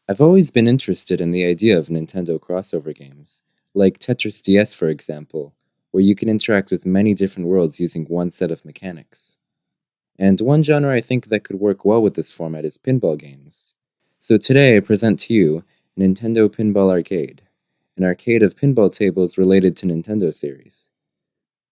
I've always been interested in the idea of Nintendo crossover games, like Tetris DS for example, where you can interact with many different worlds using one set of mechanics. And one genre I think that could work well with this format is pinball games. So today I present to you Nintendo Pinball Arcade, an arcade of pinball tables related to Nintendo series.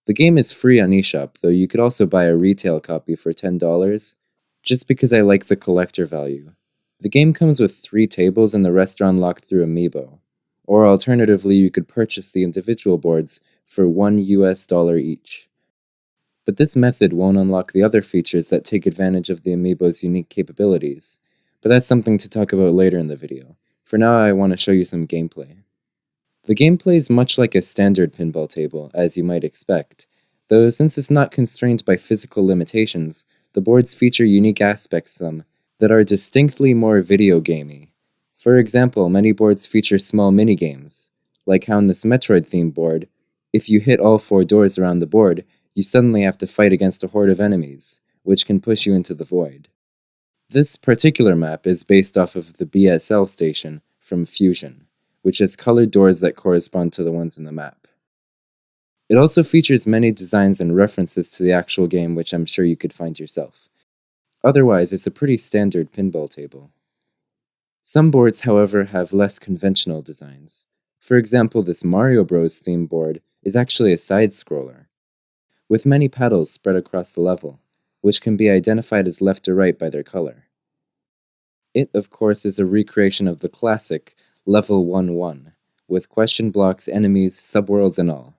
The game is free on eShop, though you could also buy a retail copy for $10, just because I like the collector value. The game comes with 3 tables and the rest are unlocked through Amiibo, or alternatively you could purchase the individual boards for $1 each. But this method won't unlock the other features that take advantage of the Amiibo's unique capabilities, but that's something to talk about later in the video. For now I want to show you some gameplay. The gameplay is much like a standard pinball table, as you might expect, though since it's not constrained by physical limitations, the boards feature unique aspects to them that are distinctly more video gamey. For example, many boards feature small minigames, like how in this Metroid-themed board, if you hit all 4 doors around the board, you suddenly have to fight against a horde of enemies, which can push you into the void. This particular map is based off of the BSL station from Fusion, which has colored doors that correspond to the ones in the map. It also features many designs and references to the actual game, which I'm sure you could find yourself. Otherwise, it's a pretty standard pinball table. Some boards, however, have less conventional designs. For example, this Mario Bros. Theme board is actually a side-scroller, with many paddles spread across the level, which can be identified as left or right by their color. It, of course, is a recreation of the classic Level 1-1, with question blocks, enemies, subworlds, and all.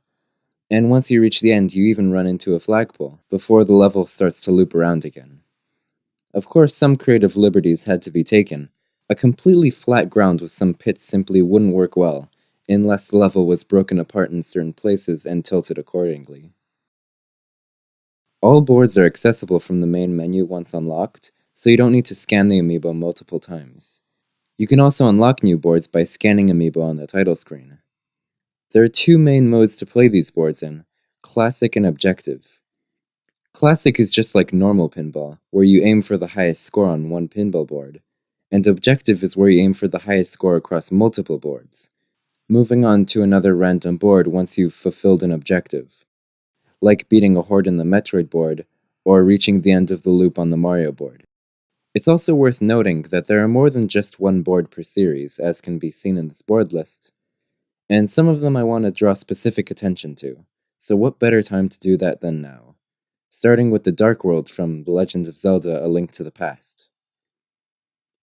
And once you reach the end, you even run into a flagpole, before the level starts to loop around again. Of course, some creative liberties had to be taken. A completely flat ground with some pits simply wouldn't work well, unless the level was broken apart in certain places and tilted accordingly. All boards are accessible from the main menu once unlocked, so you don't need to scan the amiibo multiple times. You can also unlock new boards by scanning amiibo on the title screen. There are 2 main modes to play these boards in, Classic and Objective. Classic is just like normal pinball, where you aim for the highest score on one pinball board, and Objective is where you aim for the highest score across multiple boards, moving on to another random board once you've fulfilled an objective, like beating a horde in the Metroid board, or reaching the end of the loop on the Mario board. It's also worth noting that there are more than just one board per series, as can be seen in this board list, and some of them I want to draw specific attention to, so what better time to do that than now? Starting with the Dark World from The Legend of Zelda: A Link to the Past.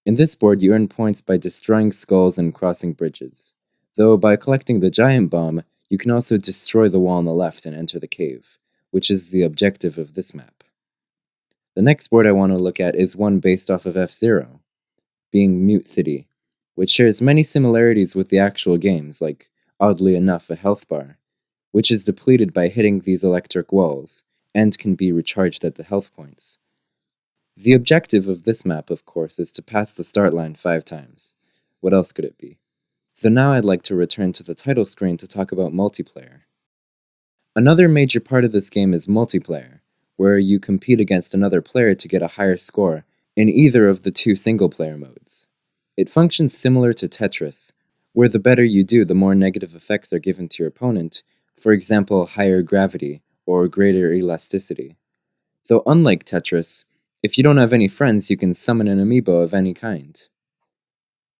In this board, you earn points by destroying skulls and crossing bridges, though by collecting the giant bomb, you can also destroy the wall on the left and enter the cave, which is the objective of this map. The next board I want to look at is one based off of F-Zero, being Mute City, which shares many similarities with the actual games, like, oddly enough, a health bar, which is depleted by hitting these electric walls, and can be recharged at the health points. The objective of this map, of course, is to pass the start line 5 times. What else could it be? Though now I'd like to return to the title screen to talk about multiplayer. Another major part of this game is multiplayer, where you compete against another player to get a higher score in either of the 2 single-player modes. It functions similar to Tetris, where the better you do, the more negative effects are given to your opponent, for example, higher gravity or greater elasticity. Though unlike Tetris, if you don't have any friends, you can summon an amiibo of any kind.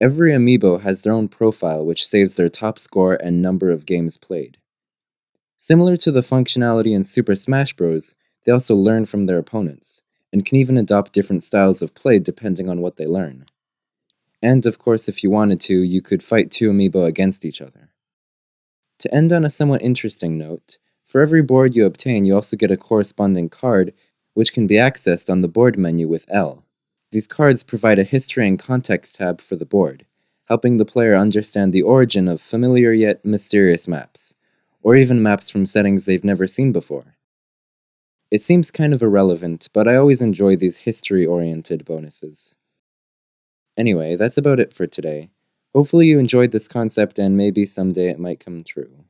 Every amiibo has their own profile, which saves their top score and number of games played. Similar to the functionality in Super Smash Bros., they also learn from their opponents, and can even adopt different styles of play depending on what they learn. And of course, if you wanted to, you could fight 2 amiibo against each other. To end on a somewhat interesting note, for every board you obtain, you also get a corresponding card, which can be accessed on the board menu with L. These cards provide a history and context tab for the board, helping the player understand the origin of familiar yet mysterious maps, or even maps from settings they've never seen before. It seems kind of irrelevant, but I always enjoy these history-oriented bonuses. Anyway, that's about it for today. Hopefully you enjoyed this concept and maybe someday it might come true.